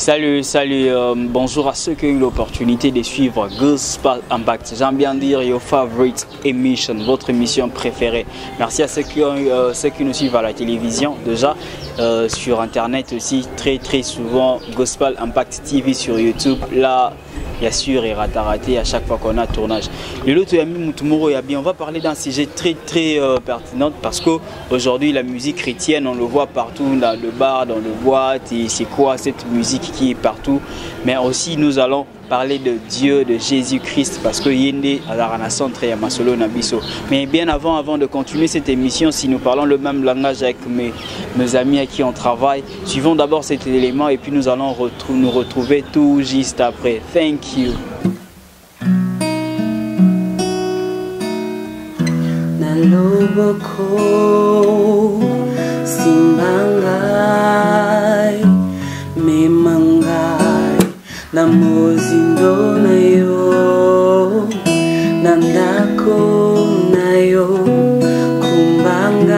Salut, bonjour à ceux qui ont eu l'opportunité de suivre Gospel Impact. J'aime bien dire your favorite emission, votre émission préférée. Merci à ceux qui nous suivent à la télévision déjà, sur internet aussi, très souvent Gospel Impact TV sur YouTube. Là, bien sûr, et raté à chaque fois qu'on a tournage. On va parler d'un sujet très pertinent parce qu'aujourd'hui la musique chrétienne, on le voit partout dans le bar, dans le boîte, et c'est quoi cette musique qui est partout. Mais aussi nous allons parler de Dieu, de Jésus-Christ, parce que Yende à la Renaissance très Masolo Nabiso. Mais bien avant de continuer cette émission, si nous parlons le même langage avec mes amis à qui on travaille, suivons d'abord cet élément et puis nous allons nous retrouver tout juste après. Thank you. Naloboko simbangai memangai namozindo na yo nandako na yo kumbangai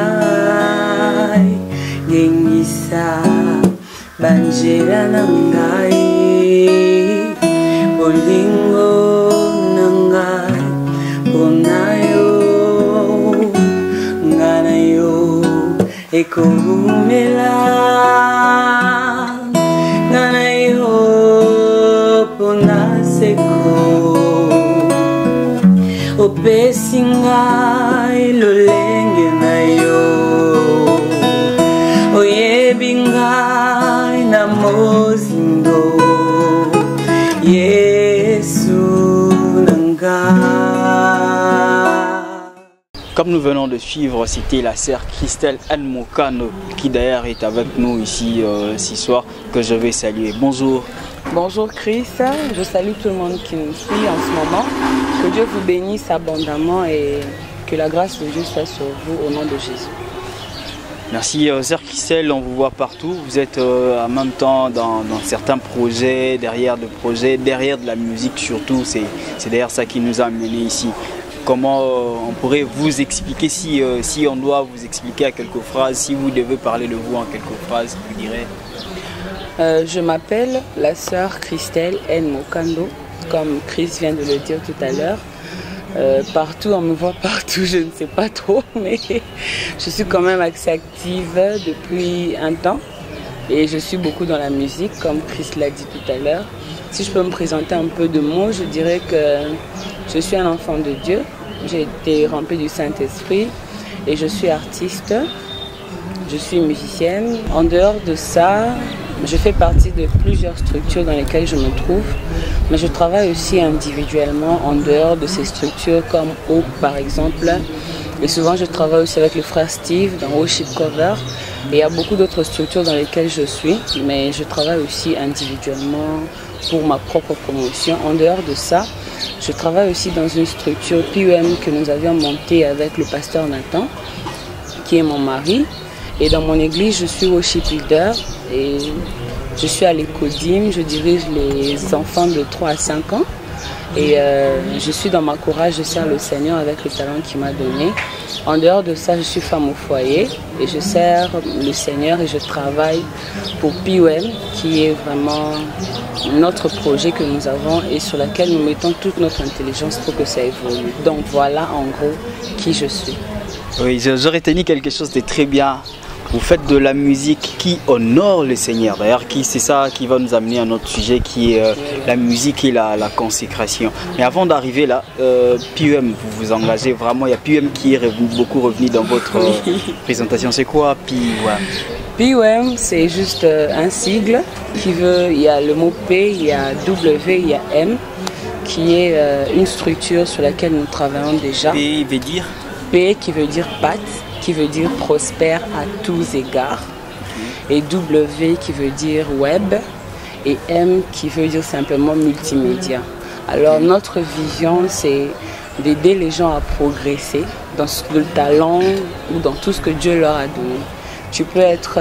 ngengisa banjera nangai bolingo nangai bonayo nganayo ekumela nganayo ponaseko opesingai lolenge nayo oyebingai na mozindo Yesu nanga. Comme nous venons de suivre, c'était la sœur Christelle Anne Mokano qui d'ailleurs est avec nous ici ce soir, que je vais saluer. Bonjour. Bonjour Chris, je salue tout le monde qui nous suit en ce moment. Que Dieu vous bénisse abondamment et que la grâce de Dieu soit sur vous au nom de Jésus. Merci sœur Christelle, on vous voit partout. Vous êtes en même temps dans certains projets, derrière de la musique surtout. C'est d'ailleurs ça qui nous a amenés ici. Comment on pourrait vous expliquer, si on doit vous expliquer à quelques phrases, si vous devez parler de vous en quelques phrases, vous direz? Je m'appelle la sœur Christelle N. Mokando, comme Chris vient de le dire tout à l'heure. Partout, on me voit partout, je ne sais pas trop, mais je suis quand même assez active depuis un temps. Et je suis beaucoup dans la musique, comme Chris l'a dit tout à l'heure. Si je peux me présenter un peu de mots, je dirais que je suis un enfant de Dieu. J'ai été remplie du Saint-Esprit et je suis artiste. Je suis musicienne. En dehors de ça, je fais partie de plusieurs structures dans lesquelles je me trouve. Mais je travaille aussi individuellement en dehors de ces structures comme Hope par exemple. Et souvent je travaille aussi avec le frère Steve dans Worship Cover. Et il y a beaucoup d'autres structures dans lesquelles je suis. Mais je travaille aussi individuellement pour ma propre promotion. En dehors de ça, je travaille aussi dans une structure PUM que nous avions montée avec le pasteur Nathan, qui est mon mari. Et dans mon église, je suis worship leader et je suis à l'Écodim, je dirige les enfants de 3 à 5 ans. Et je suis dans ma courage, je sers le Seigneur avec le talent qu'il m'a donné. En dehors de ça, je suis femme au foyer et je sers le Seigneur et je travaille pour PUM, qui est vraiment notre projet que nous avons et sur lequel nous mettons toute notre intelligence pour que ça évolue. Donc voilà en gros qui je suis. Oui, j'aurais tenu quelque chose de très bien. Vous faites de la musique qui honore le Seigneur. D'ailleurs, c'est ça qui va nous amener à notre sujet qui est la musique et la consécration. Mais avant d'arriver là, PUM, vous vous engagez vraiment. Il y a PUM qui est beaucoup revenu dans votre présentation. C'est quoi PUM? PUM, c'est juste un sigle qui veut, il y a le mot P, il y a W, il y a M, qui est une structure sur laquelle nous travaillons déjà. P veut dire? P qui veut dire patte, qui veut dire prospère à tous égards, et W qui veut dire web, et M qui veut dire simplement multimédia. Alors notre vision, c'est d'aider les gens à progresser dans le talent ou dans tout ce que Dieu leur a donné. Tu peux être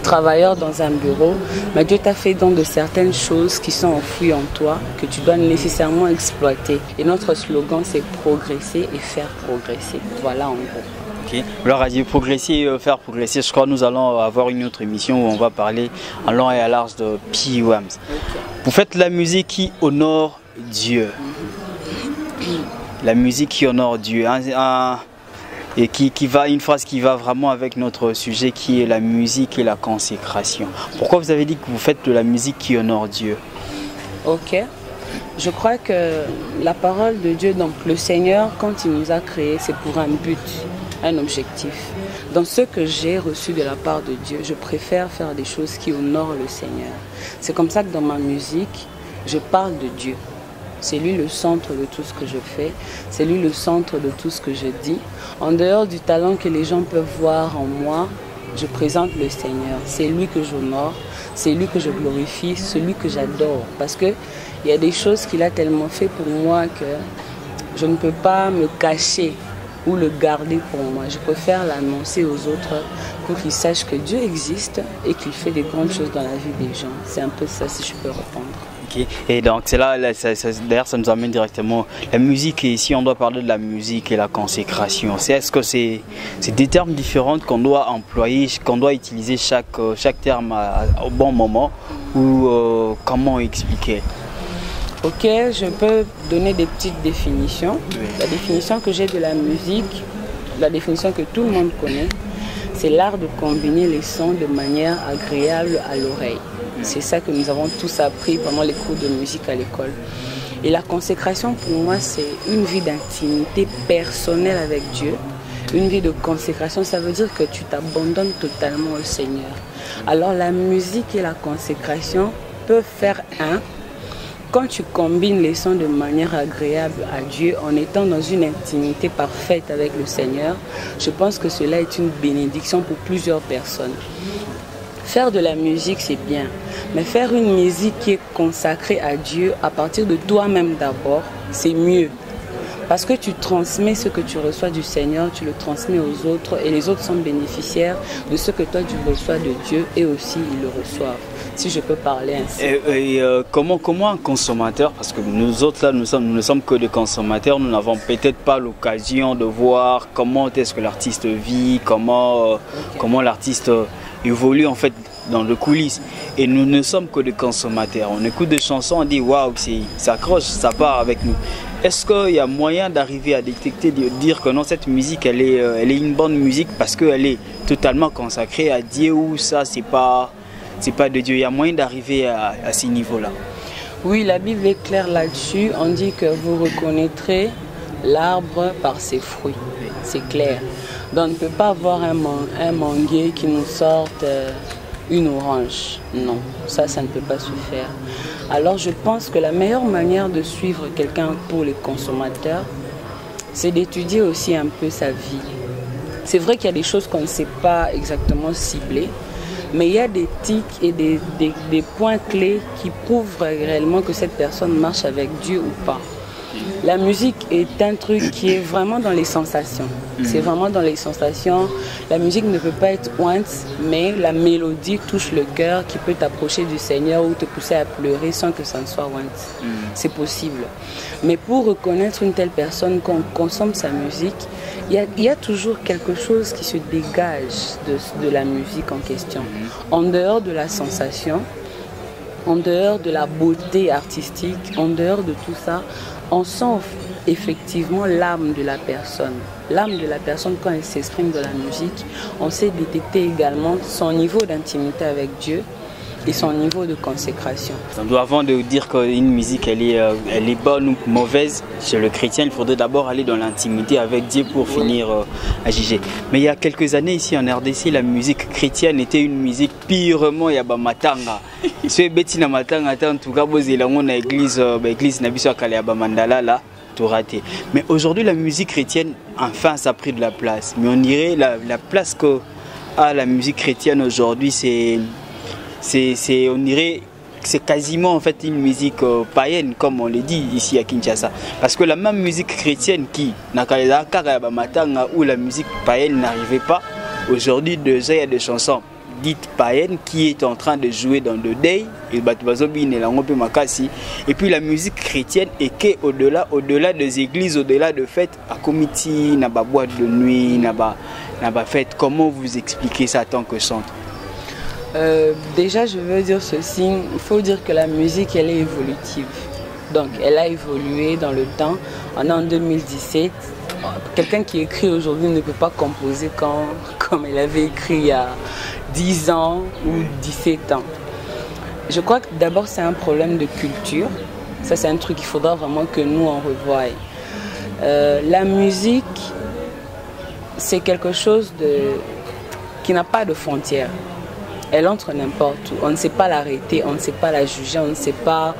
travailleur dans un bureau, mais Dieu t'a fait don de certaines choses qui sont enfouies en toi, que tu dois nécessairement exploiter. Et notre slogan, c'est progresser et faire progresser. Voilà en gros. Ok. Alors, à dire progresser, faire progresser, je crois que nous allons avoir une autre émission où on va parler en long et à large de P. Wams. Okay. Vous faites la musique qui honore Dieu. La musique qui honore Dieu. Et qui va, une phrase qui va vraiment avec notre sujet qui est la musique et la consécration. Pourquoi vous avez dit que vous faites de la musique qui honore Dieu? Ok. Je crois que la parole de Dieu, donc le Seigneur, quand il nous a créés, c'est pour un but, un objectif. Dans ce que j'ai reçu de la part de Dieu, je préfère faire des choses qui honorent le Seigneur. C'est comme ça que dans ma musique, je parle de Dieu. C'est lui le centre de tout ce que je fais. C'est lui le centre de tout ce que je dis. En dehors du talent que les gens peuvent voir en moi, je présente le Seigneur. C'est lui que j'honore, c'est lui que je glorifie, celui que j'adore. Parce qu'il y a des choses qu'il a tellement fait pour moi que je ne peux pas me cacher ou le garder pour moi. Je préfère l'annoncer aux autres pour qu'ils sachent que Dieu existe et qu'il fait des grandes choses dans la vie des gens. C'est un peu ça, si je peux répondre. Okay. Et donc c'est là, d'ailleurs ça nous amène directement la musique, et ici on doit parler de la musique et la consécration. Est-ce que c'est des termes différents qu'on doit employer, qu'on doit utiliser chaque terme au bon moment, ou comment expliquer? Ok, je peux donner des petites définitions. Oui. La définition que j'ai de la musique, la définition que tout le monde connaît, c'est l'art de combiner les sons de manière agréable à l'oreille. C'est ça que nous avons tous appris pendant les cours de musique à l'école. Et la consécration, pour moi, c'est une vie d'intimité personnelle avec Dieu. Une vie de consécration, ça veut dire que tu t'abandonnes totalement au Seigneur. Alors la musique et la consécration peuvent faire un. Quand tu combines les sons de manière agréable à Dieu, en étant dans une intimité parfaite avec le Seigneur, je pense que cela est une bénédiction pour plusieurs personnes. Faire de la musique, c'est bien, mais faire une musique qui est consacrée à Dieu à partir de toi-même d'abord, c'est mieux. Parce que tu transmets ce que tu reçois du Seigneur, tu le transmets aux autres, et les autres sont bénéficiaires de ce que toi tu reçois de Dieu, et aussi ils le reçoivent. Si je peux parler ainsi. Comment un consommateur, parce que nous autres là, nous ne sommes que des consommateurs, nous n'avons peut-être pas l'occasion de voir comment est-ce que l'artiste vit, comment l'artiste évolue en fait dans le coulisses. Et nous ne sommes que des consommateurs. On écoute des chansons, on dit waouh, ça accroche, ça part avec nous. Est-ce qu'il y a moyen d'arriver à détecter, de dire que non, cette musique elle est une bonne musique parce qu'elle est totalement consacrée à Dieu, ou ça c'est pas de Dieu? Il y a moyen d'arriver à ces niveaux-là? Oui, la Bible est claire là-dessus. On dit que vous reconnaîtrez l'arbre par ses fruits. C'est clair. Donc on ne peut pas avoir un manguier qui nous sorte une orange. Non, ça ne peut pas se faire. Alors je pense que la meilleure manière de suivre quelqu'un pour les consommateurs, c'est d'étudier aussi un peu sa vie. C'est vrai qu'il y a des choses qu'on ne sait pas exactement cibler, mais il y a des tics et des points clés qui prouvent réellement que cette personne marche avec Dieu ou pas. La musique est un truc qui est vraiment dans les sensations. C'est vraiment dans les sensations. La musique ne peut pas être once, mais la mélodie touche le cœur, qui peut t'approcher du Seigneur ou te pousser à pleurer sans que ça ne soit once. C'est possible. Mais pour reconnaître une telle personne, quand on consomme sa musique, il y a toujours quelque chose qui se dégage de la musique en question. En dehors de la sensation, en dehors de la beauté artistique, en dehors de tout ça, on sent effectivement l'âme de la personne. L'âme de la personne, quand elle s'exprime dans la musique, on sait détecter également son niveau d'intimité avec Dieu et son niveau de consécration. Avant de dire qu'une musique elle est bonne ou mauvaise chez le chrétien, il faudrait d'abord aller dans l'intimité avec Dieu pour finir à juger. Mais il y a quelques années ici en RDC, la musique chrétienne était une musique purement yabamatanga. Ce betina matanga en tout cas bozelango église na biso akala yabamandala là tout raté. Mais aujourd'hui la musique chrétienne enfin ça a pris de la place. Mais on dirait la place que a la musique chrétienne aujourd'hui, on dirait que c'est quasiment en fait une musique païenne, comme on le dit ici à Kinshasa. Parce que la même musique chrétienne qui où la musique païenne n'arrivait pas, aujourd'hui déjà il y a des chansons dite païenne qui est en train de jouer dans le day et puis la musique chrétienne et qui au-delà des églises, au-delà de fêtes, à comité, na ba boîte de nuit, na ba fête. Comment vous expliquez ça en tant que chanteur? Déjà, je veux dire ceci, il faut dire que la musique, elle est évolutive. Donc, elle a évolué dans le temps. On est en 2017. Quelqu'un qui écrit aujourd'hui ne peut pas composer comme elle avait écrit il y a 10 ans ou 17 ans. Je crois que d'abord, c'est un problème de culture. Ça, c'est un truc qu'il faudra vraiment que nous, on revoie. La musique, c'est quelque chose qui n'a pas de frontières. Elle entre n'importe où. On ne sait pas l'arrêter, on ne sait pas la juger, on ne sait pas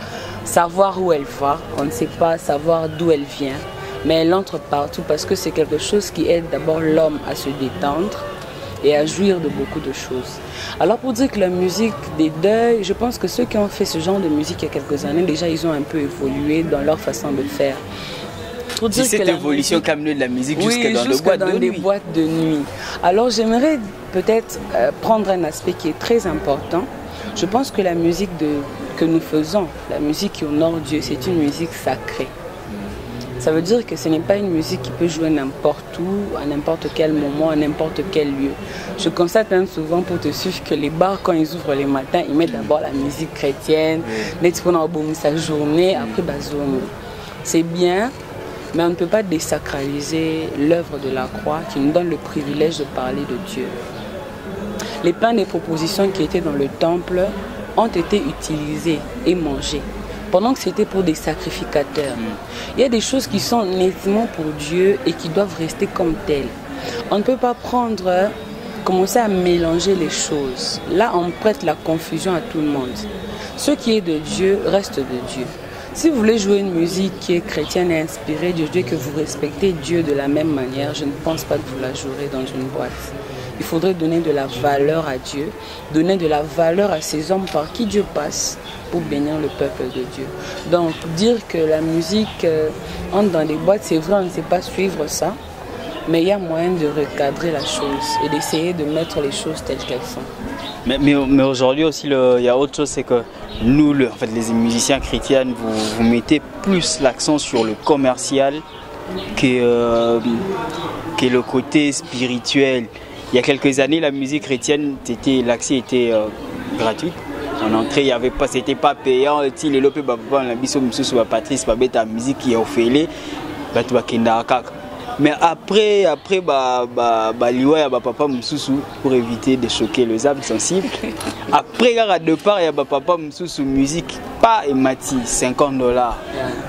savoir où elle va, on ne sait pas savoir d'où elle vient. Mais elle entre partout parce que c'est quelque chose qui aide d'abord l'homme à se détendre et à jouir de beaucoup de choses. Alors pour dire que la musique des deuils, je pense que ceux qui ont fait ce genre de musique il y a quelques années, déjà ils ont un peu évolué dans leur façon de faire. Pour dire cette évolution qui a amené de la musique jusqu'à dans des boîtes de nuit. Alors j'aimerais peut-être prendre un aspect qui est très important. Je pense que la musique que nous faisons, la musique qui honore Dieu, c'est une musique sacrée. Ça veut dire que ce n'est pas une musique qui peut jouer n'importe où, à n'importe quel moment, à n'importe quel lieu. Je constate même souvent pour te suivre que les bars, quand ils ouvrent les matins, ils mettent d'abord la musique chrétienne, sa journée, après bazourner. C'est bien, mais on ne peut pas désacraliser l'œuvre de la croix qui nous donne le privilège de parler de Dieu. Les pains des propositions qui étaient dans le temple ont été utilisés et mangés, pendant que c'était pour des sacrificateurs. Il y a des choses qui sont nettement pour Dieu et qui doivent rester comme telles. On ne peut pas commencer à mélanger les choses. Là, on prête la confusion à tout le monde. Ce qui est de Dieu reste de Dieu. Si vous voulez jouer une musique qui est chrétienne et inspirée de Dieu, que vous respectez Dieu de la même manière, je ne pense pas que vous la jouerez dans une boîte. Il faudrait donner de la valeur à Dieu, donner de la valeur à ces hommes par qui Dieu passe pour bénir le peuple de Dieu. Donc, dire que la musique entre dans des boîtes, c'est vrai, on ne sait pas suivre ça, mais il y a moyen de recadrer la chose et d'essayer de mettre les choses telles qu'elles sont. Mais aujourd'hui aussi, il y a autre chose, c'est que nous, en fait, les musiciens chrétiens, vous mettez plus l'accent sur le commercial que le côté spirituel. Il y a quelques années, la musique chrétienne, l'accès était gratuit. En entrée, il y avait pas, c'était pas payant. Patrice Babeta, musique qui est offerte. Mais après papa Moussoussou pour éviter de choquer les âmes sensibles. Après à deux parts, il y a papa Moussoussou musique pas et mati $50,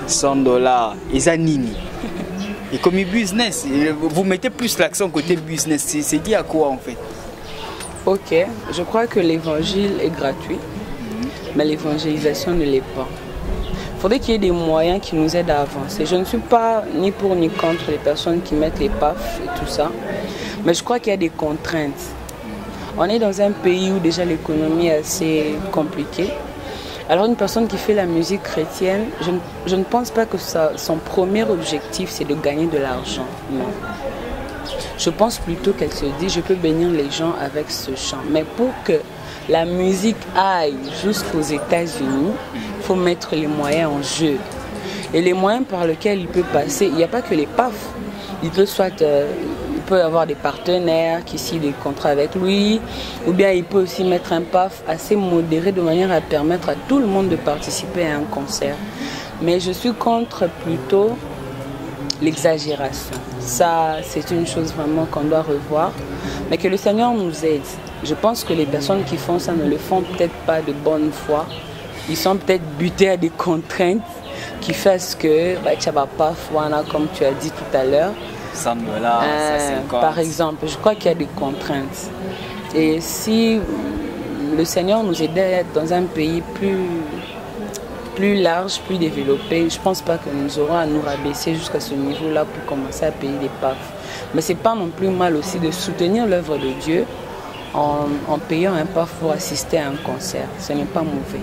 $100 et zanini. Et comme business, vous mettez plus l'accent côté business. C'est dit à quoi en fait? Ok, je crois que l'évangile est gratuit, mais l'évangélisation ne l'est pas. Il faudrait qu'il y ait des moyens qui nous aident à avancer. Je ne suis pas ni pour ni contre les personnes qui mettent les PAF et tout ça, mais je crois qu'il y a des contraintes. On est dans un pays où déjà l'économie est assez compliquée. Alors une personne qui fait la musique chrétienne, je ne pense pas que son premier objectif c'est de gagner de l'argent. Non. Je pense plutôt qu'elle se dit je peux bénir les gens avec ce chant. Mais pour que la musique aille jusqu'aux États-Unis, il faut mettre les moyens en jeu. Et les moyens par lesquels il peut passer, il n'y a pas que les PAF. Il peut avoir des partenaires qui signent des contrats avec lui, ou bien il peut aussi mettre un PAF assez modéré de manière à permettre à tout le monde de participer à un concert. Mais je suis contre plutôt l'exagération. Ça, c'est une chose vraiment qu'on doit revoir, mais que le Seigneur nous aide. Je pense que les personnes qui font ça ne le font peut-être pas de bonne foi. Ils sont peut-être butés à des contraintes qui fassent que, comme tu as dit tout à l'heure, par exemple, je crois qu'il y a des contraintes. Et si le Seigneur nous aidait à être dans un pays plus large, plus développé, je ne pense pas que nous aurons à nous rabaisser jusqu'à ce niveau-là pour commencer à payer des PAF. Mais ce n'est pas non plus mal aussi de soutenir l'œuvre de Dieu en payant un PAF pour assister à un concert. Ce n'est pas mauvais.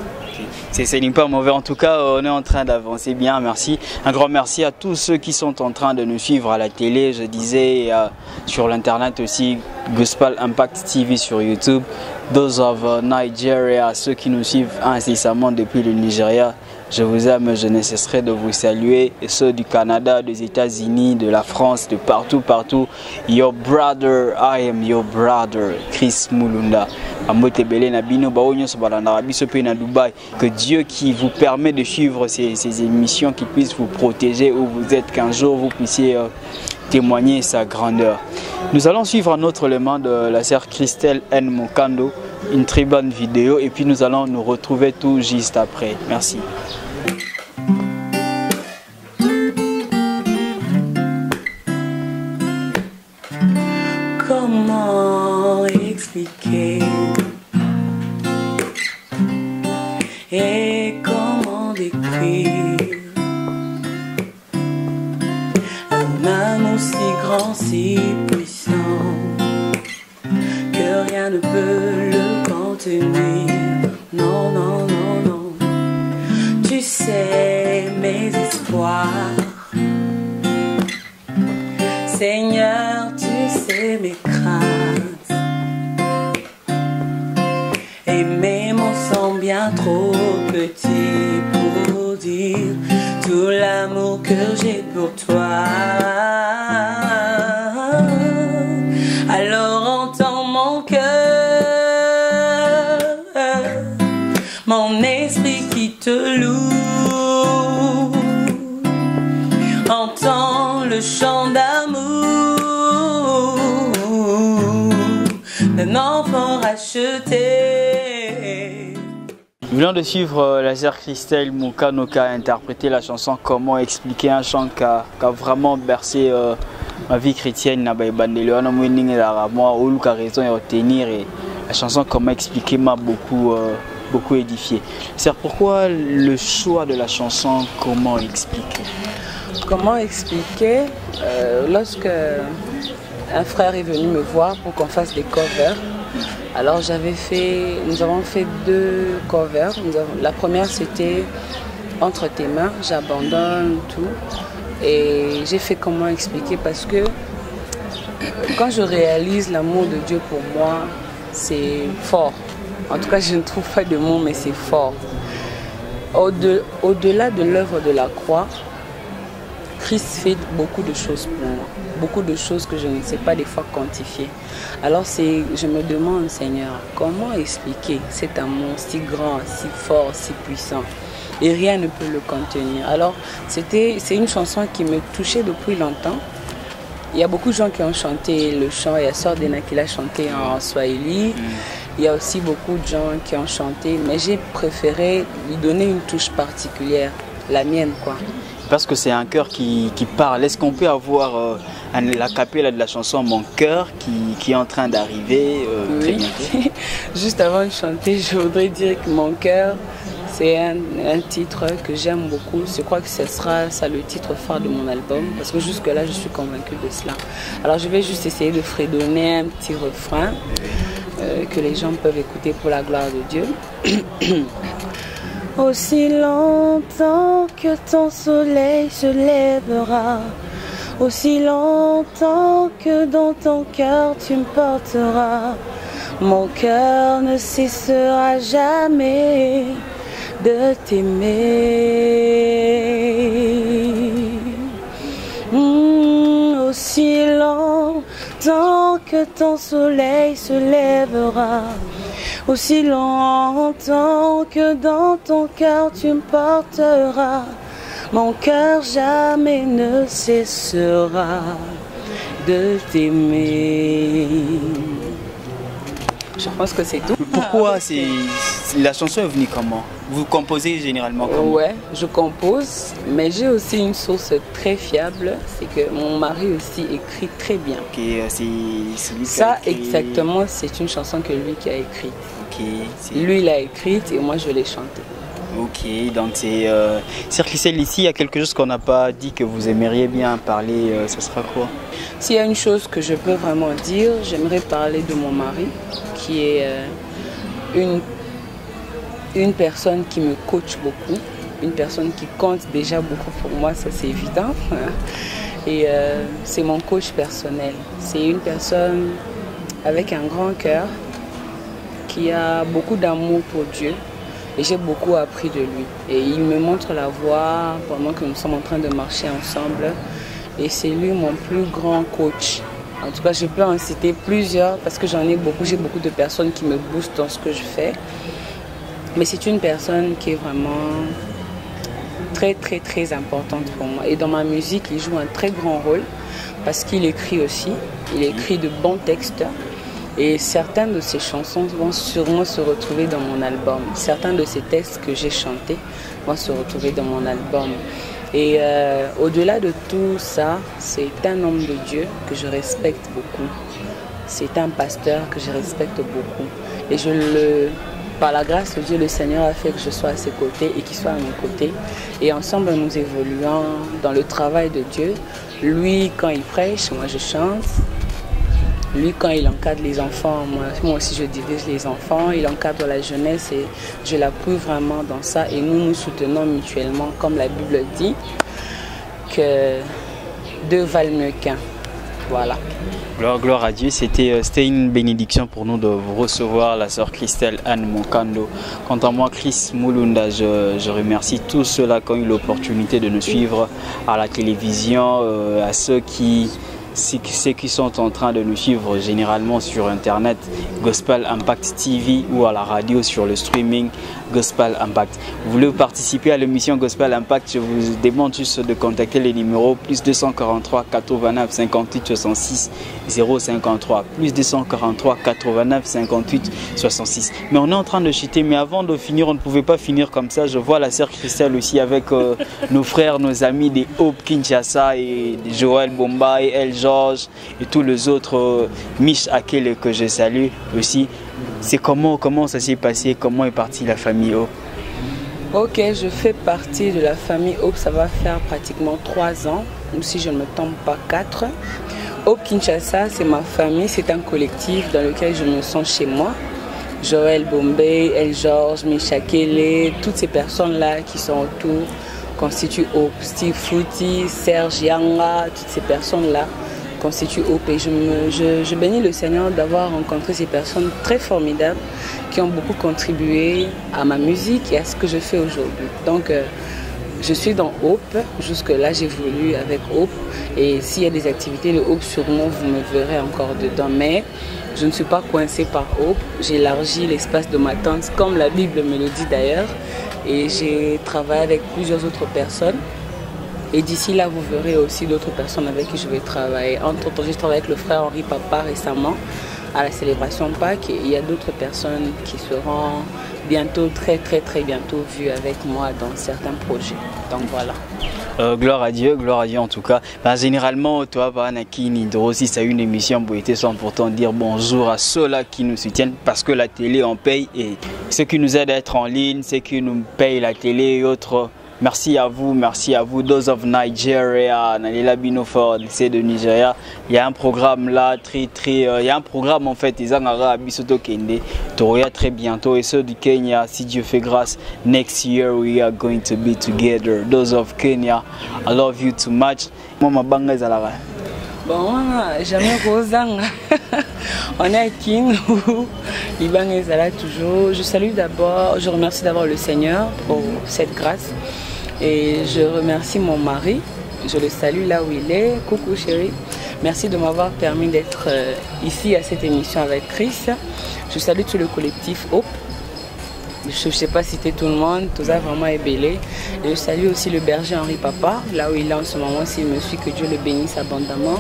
Ce n'est pas mauvais. En tout cas, on est en train d'avancer bien. Merci. Un grand merci à tous ceux qui sont en train de nous suivre à la télé. Je disais sur l'internet aussi, Gospel Impact TV sur YouTube. those of Nigeria, ceux qui nous suivent incessamment depuis le Nigeria. Je vous aime, je ne cesserai de vous saluer. Et ceux du Canada, des États-Unis, de la France, de partout, partout. Your brother, I am your brother, Chris Mulunda. Que Dieu qui vous permet de suivre ces émissions, qu'il puisse vous protéger où vous êtes, qu'un jour vous puissiez témoigner sa grandeur. Nous allons suivre un autre élément de la sœur Christelle N. Mokando, une très bonne vidéo, et puis nous allons nous retrouver tout juste après. Merci. Comment expliquer et comment décrire un amour si grand, si puissant que rien ne peut le contenir. Non, non, non, non. Tu sais mes espoirs, Seigneur, tu sais mes craintes. Et mes mots sont bien trop petits pour dire tout l'amour que j'ai pour toi. Alors entends mon cœur, mon esprit qui te loue. Entends le chant d'amour d'un enfant racheté. Nous venons de suivre la sœur Christelle Mokando qui a interprété la chanson Comment expliquer, un chant qui a vraiment bercé ma vie chrétienne. La chanson Comment expliquer m'a beaucoup édifié. C'est pourquoi le choix de la chanson Comment expliquer? Comment expliquer lorsque un frère est venu me voir pour qu'on fasse des covers. Alors nous avons fait 2 covers. La première c'était Entre tes mains, j'abandonne tout. Et j'ai fait Comment expliquer parce que quand je réalise l'amour de Dieu pour moi, c'est fort. En tout cas, je ne trouve pas de mots, mais c'est fort. Au-delà de l'œuvre de la croix, Christ fait beaucoup de choses pour moi, beaucoup de choses que je ne sais pas des fois quantifier. Alors je me demande, Seigneur, comment expliquer cet amour si grand, si fort, si puissant, et rien ne peut le contenir. Alors c'est une chanson qui me touchait depuis longtemps. Il y a beaucoup de gens qui ont chanté le chant, il y a Sœur Dena qui l'a chanté en Swahili. Il y a aussi beaucoup de gens qui ont chanté, mais j'ai préféré lui donner une touche particulière, la mienne quoi. Parce que c'est un cœur qui parle. Est-ce qu'on peut avoir la cappella de la chanson Mon cœur qui est en train d'arriver très bientôt? Juste avant de chanter, je voudrais dire que Mon cœur, c'est un titre que j'aime beaucoup. Je crois que ce sera le titre phare de mon album, parce que jusque-là, je suis convaincue de cela. Alors je vais juste essayer de fredonner un petit refrain que les gens peuvent écouter pour la gloire de Dieu. Aussi longtemps que ton soleil se lèvera, aussi longtemps que dans ton cœur tu me porteras, mon cœur ne cessera jamais de t'aimer. Aussi longtemps que ton soleil se lèvera, aussi longtemps que dans ton cœur tu me porteras, mon cœur jamais ne cessera de t'aimer. Je pense que c'est tout. Pourquoi la chanson est venue comment? Vous composez généralement comment? Ouais, je compose, mais j'ai aussi une source très fiable, c'est que mon mari aussi écrit très bien. Ok, c'est lui qui ça a écrit. Exactement, c'est une chanson que lui qui a écrite. Ok. Lui l'a écrite et moi je l'ai chantée. Ok, donc c'est Sœur Christelle, ici il y a quelque chose qu'on n'a pas dit que vous aimeriez bien parler, ce sera quoi? S'il y a une chose que je peux vraiment dire, j'aimerais parler de mon mari, qui est une personne qui me coach beaucoup, une personne qui compte déjà beaucoup pour moi, ça c'est évident. Et c'est mon coach personnel. C'est une personne avec un grand cœur, qui a beaucoup d'amour pour Dieu. Et j'ai beaucoup appris de lui. Et il me montre la voie pendant que nous sommes en train de marcher ensemble. Et c'est lui mon plus grand coach. En tout cas, je peux en citer plusieurs parce que j'en ai beaucoup. J'ai beaucoup de personnes qui me boostent dans ce que je fais. Mais c'est une personne qui est vraiment très, très, très importante pour moi. Et dans ma musique, il joue un très grand rôle parce qu'il écrit aussi. Il écrit de bons textes. Et certaines de ses chansons vont sûrement se retrouver dans mon album. Certains de ces textes que j'ai chantés vont se retrouver dans mon album. Et au-delà de tout ça, c'est un homme de Dieu que je respecte beaucoup. C'est un pasteur que je respecte beaucoup. Et par la grâce de Dieu, le Seigneur a fait que je sois à ses côtés et qu'il soit à mes côtés. Et ensemble, nous évoluons dans le travail de Dieu. Lui, quand il prêche, moi je chante. Lui, quand il encadre les enfants, moi aussi je dirige les enfants. Il encadre la jeunesse et je l'appuie vraiment dans ça. Et nous nous soutenons mutuellement, comme la Bible dit, que deux valent mieux qu'un. Voilà. Gloire à Dieu, c'était une bénédiction pour nous de vous recevoir, la sœur Christelle Anne Mokando. Quant à moi, Chris Mulunda, je remercie tous ceux-là qui ont eu l'opportunité de nous suivre à la télévision, à ceux qui sont en train de nous suivre généralement sur Internet, Gospel Impact TV, ou à la radio sur le streaming Gospel Impact. Vous voulez participer à l'émission Gospel Impact, je vous demande juste de contacter les numéros plus 243 89 58 66 053, plus 243 89 58 66. Mais on est en train de chuter, mais avant de finir, on ne pouvait pas finir comme ça. Je vois la sœur Christelle aussi avec nos frères, nos amis des Hope Kinshasa et Joël Bomba et El Georges et tous les autres, Mich Akele que je salue aussi. C'est comment ça s'est passé, comment est partie la famille Hope? Ok, je fais partie de la famille Hope, ça va faire pratiquement 3 ans, ou si je ne me trompe pas 4. Hope Kinshasa, c'est ma famille, c'est un collectif dans lequel je me sens chez moi. Joël Bombay, El Georges, Mich Akele, toutes ces personnes-là qui sont autour constituent Hope. Steve Fruity, Serge Yanga, toutes ces personnes-là constituent Hope. Et je bénis le Seigneur d'avoir rencontré ces personnes très formidables qui ont beaucoup contribué à ma musique et à ce que je fais aujourd'hui. Donc, je suis dans Hope. Jusque-là, j'évolue avec Hope. Et s'il y a des activités de Hope, sûrement, vous me verrez encore dedans. Mais je ne suis pas coincée par Hope. J'élargis l'espace de ma tente, comme la Bible me le dit d'ailleurs. Et j'ai travaillé avec plusieurs autres personnes. Et d'ici là, vous verrez aussi d'autres personnes avec qui je vais travailler. Entre autres, j'ai travaillé avec le frère Henri Papa récemment à la célébration de Pâques. Et il y a d'autres personnes qui seront bientôt, très bientôt vues avec moi dans certains projets. Donc voilà. Gloire à Dieu en tout cas. Généralement, toi, Nakini, aussi, c'est une émission pour être sans pourtant dire bonjour à ceux-là qui nous soutiennent parce que la télé, on paye et ceux qui nous aident à être en ligne, ceux qui nous payent la télé et autres. Merci à vous, those of Nigeria, Nalila Binofort, c'est de Nigeria. Il y a un programme là, il y a un programme en fait, ils ont Bisoto Kende, Toria très bientôt, et ceux du Kenya, si Dieu fait grâce, next year we are going to be together. Those of Kenya, I love you too much. Moi, banga zalara. Bon, jamais Rosanga. On est à Kin, Liban et Zala toujours. Je salue d'abord, je remercie d'abord le Seigneur pour cette grâce. Et je remercie mon mari, je le salue là où il est. Coucou chérie, merci de m'avoir permis d'être ici à cette émission avec Chris. Je salue tout le collectif Hope. Je ne sais pas citer tout le monde, tout ça vraiment est belé. Et je salue aussi le berger Henri Papa, là où il est en ce moment, s'il me suit, que Dieu le bénisse abondamment.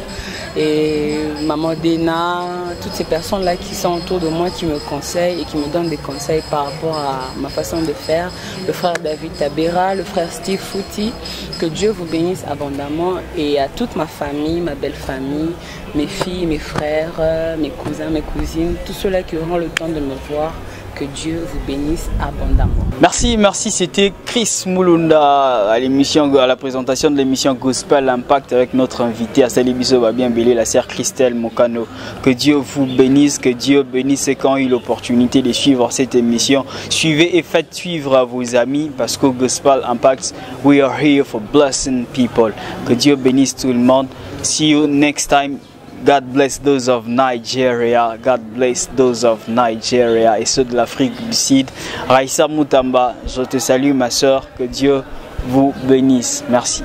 Et maman Dena, toutes ces personnes-là qui sont autour de moi, qui me conseillent et qui me donnent des conseils par rapport à ma façon de faire. Le frère David Tabera, le frère Steve Fouti, que Dieu vous bénisse abondamment. Et à toute ma famille, ma belle famille, mes filles, mes frères, mes cousins, mes cousines, tous ceux-là qui auront le temps de me voir. Que Dieu vous bénisse abondamment. Merci, c'était Chris Mulunda à la présentation de l'émission Gospel Impact avec notre invité à Salibiso va bien belé, la sœur Christelle Mokano. Que Dieu vous bénisse, que Dieu bénisse ceux qui ont eu l'opportunité de suivre cette émission. Suivez et faites suivre à vos amis parce que Gospel Impact, we are here for blessing people. Que Dieu bénisse tout le monde. See you next time. God bless those of Nigeria. God bless those of Nigeria et ceux de l'Afrique du Sud. Raissa Moutamba, je te salue ma soeur. Que Dieu vous bénisse. Merci.